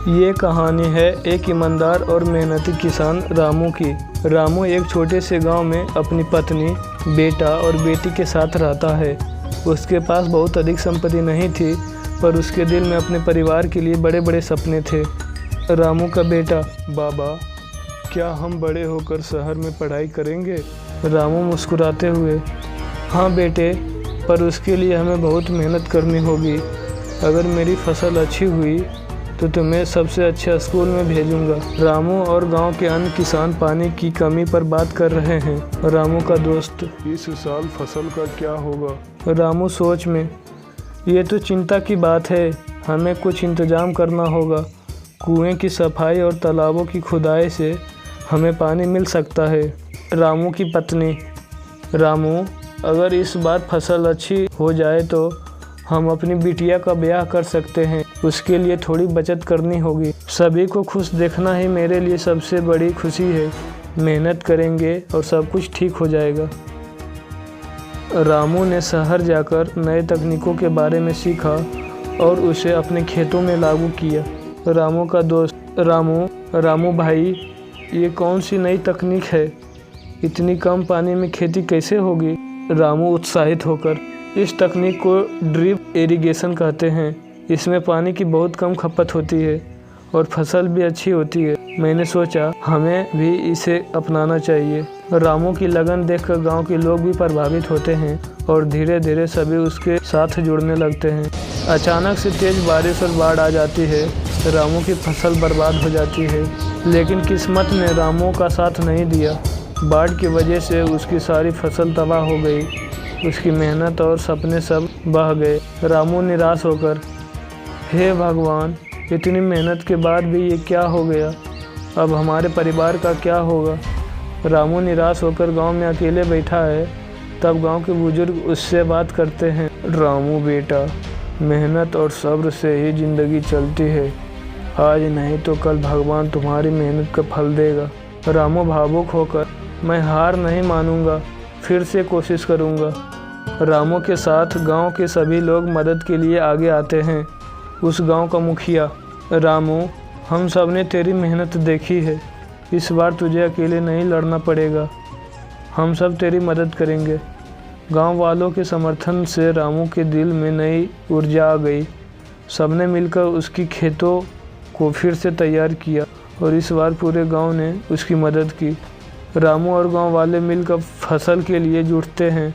ये कहानी है एक ईमानदार और मेहनती किसान रामू की। रामू एक छोटे से गांव में अपनी पत्नी, बेटा और बेटी के साथ रहता है। उसके पास बहुत अधिक संपत्ति नहीं थी, पर उसके दिल में अपने परिवार के लिए बड़े बड़े सपने थे। रामू का बेटा: बाबा, क्या हम बड़े होकर शहर में पढ़ाई करेंगे? रामू मुस्कुराते हुए: हाँ बेटे, पर उसके लिए हमें बहुत मेहनत करनी होगी। अगर मेरी फसल अच्छी हुई तो तुम्हें सबसे अच्छे स्कूल में भेजूंगा। रामू और गांव के अन्य किसान पानी की कमी पर बात कर रहे हैं। रामू का दोस्त: इस साल फसल का क्या होगा? रामू सोच में: ये तो चिंता की बात है, हमें कुछ इंतजाम करना होगा। कुएं की सफाई और तालाबों की खुदाई से हमें पानी मिल सकता है। रामू की पत्नी: रामू, अगर इस बार फसल अच्छी हो जाए तो हम अपनी बिटिया का ब्याह कर सकते हैं। उसके लिए थोड़ी बचत करनी होगी। सभी को खुश देखना ही मेरे लिए सबसे बड़ी खुशी है। मेहनत करेंगे और सब कुछ ठीक हो जाएगा। रामू ने शहर जाकर नए तकनीकों के बारे में सीखा और उसे अपने खेतों में लागू किया। रामू का दोस्त: रामू भाई, ये कौन सी नई तकनीक है? इतनी कम पानी में खेती कैसे होगी? रामू उत्साहित होकर: इस तकनीक को ड्रिप इरिगेशन कहते हैं। इसमें पानी की बहुत कम खपत होती है और फसल भी अच्छी होती है। मैंने सोचा हमें भी इसे अपनाना चाहिए। रामू की लगन देखकर गांव के लोग भी प्रभावित होते हैं और धीरे धीरे सभी उसके साथ जुड़ने लगते हैं। अचानक से तेज बारिश और बाढ़ आ जाती है। रामू की फसल बर्बाद हो जाती है, लेकिन किस्मत ने रामू का साथ नहीं दिया। बाढ़ की वजह से उसकी सारी फसल तबाह हो गई। उसकी मेहनत और सपने सब बह गए। रामू निराश होकर: हे भगवान, इतनी मेहनत के बाद भी ये क्या हो गया? अब हमारे परिवार का क्या होगा? रामू निराश होकर गांव में अकेले बैठा है। तब गांव के बुजुर्ग उससे बात करते हैं: रामू बेटा, मेहनत और सब्र से ही ज़िंदगी चलती है। आज नहीं तो कल भगवान तुम्हारी मेहनत का फल देगा। रामू भावुक होकर: मैं हार नहीं मानूंगा, फिर से कोशिश करूंगा। रामू के साथ गांव के सभी लोग मदद के लिए आगे आते हैं। उस गांव का मुखिया: रामू, हम सब ने तेरी मेहनत देखी है। इस बार तुझे अकेले नहीं लड़ना पड़ेगा, हम सब तेरी मदद करेंगे। गांव वालों के समर्थन से रामू के दिल में नई ऊर्जा आ गई। सबने मिलकर उसकी खेतों को फिर से तैयार किया और इस बार पूरे गांव ने उसकी मदद की। रामू और गांव वाले मिलकर फसल के लिए जुटते हैं,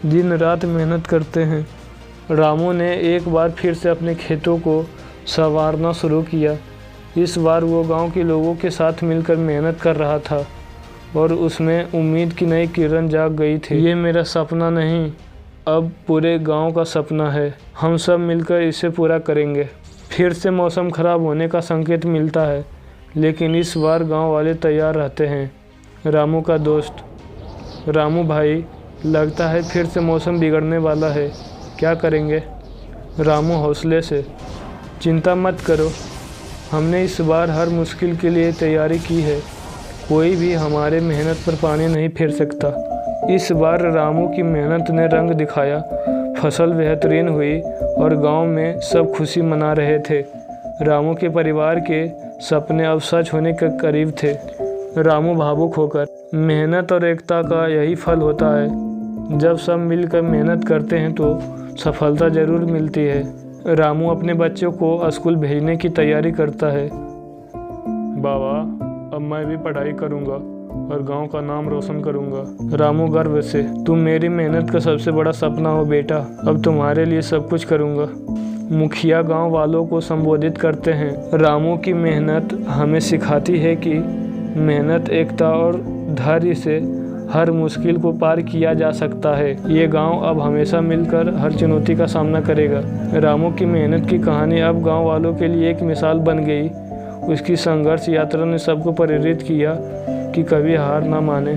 दिन रात मेहनत करते हैं। रामू ने एक बार फिर से अपने खेतों को संवारना शुरू किया। इस बार वो गांव के लोगों के साथ मिलकर मेहनत कर रहा था और उसमें उम्मीद की नई किरण जाग गई थी। ये मेरा सपना नहीं, अब पूरे गांव का सपना है। हम सब मिलकर इसे पूरा करेंगे। फिर से मौसम खराब होने का संकेत मिलता है, लेकिन इस बार गांव वाले तैयार रहते हैं। रामू का दोस्त: रामू भाई, लगता है फिर से मौसम बिगड़ने वाला है, क्या करेंगे? रामू हौसले से: चिंता मत करो, हमने इस बार हर मुश्किल के लिए तैयारी की है। कोई भी हमारे मेहनत पर पानी नहीं फेर सकता। इस बार रामू की मेहनत ने रंग दिखाया। फसल बेहतरीन हुई और गांव में सब खुशी मना रहे थे। रामू के परिवार के सपने अब सच होने के करीब थे। रामू भावुक होकर: मेहनत और एकता का यही फल होता है। जब सब मिलकर मेहनत करते हैं तो सफलता ज़रूर मिलती है। रामू अपने बच्चों को स्कूल भेजने की तैयारी करता है। बाबा, अब मैं भी पढ़ाई करूंगा और गांव का नाम रोशन करूंगा। रामू गर्व से: तुम मेरी मेहनत का सबसे बड़ा सपना हो बेटा, अब तुम्हारे लिए सब कुछ करूंगा। मुखिया गांव वालों को संबोधित करते हैं: रामू की मेहनत हमें सिखाती है कि मेहनत, एकता और धैर्य से हर मुश्किल को पार किया जा सकता है। ये गांव अब हमेशा मिलकर हर चुनौती का सामना करेगा। रामू की मेहनत की कहानी अब गांव वालों के लिए एक मिसाल बन गई। उसकी संघर्ष यात्रा ने सबको प्रेरित किया कि कभी हार ना माने।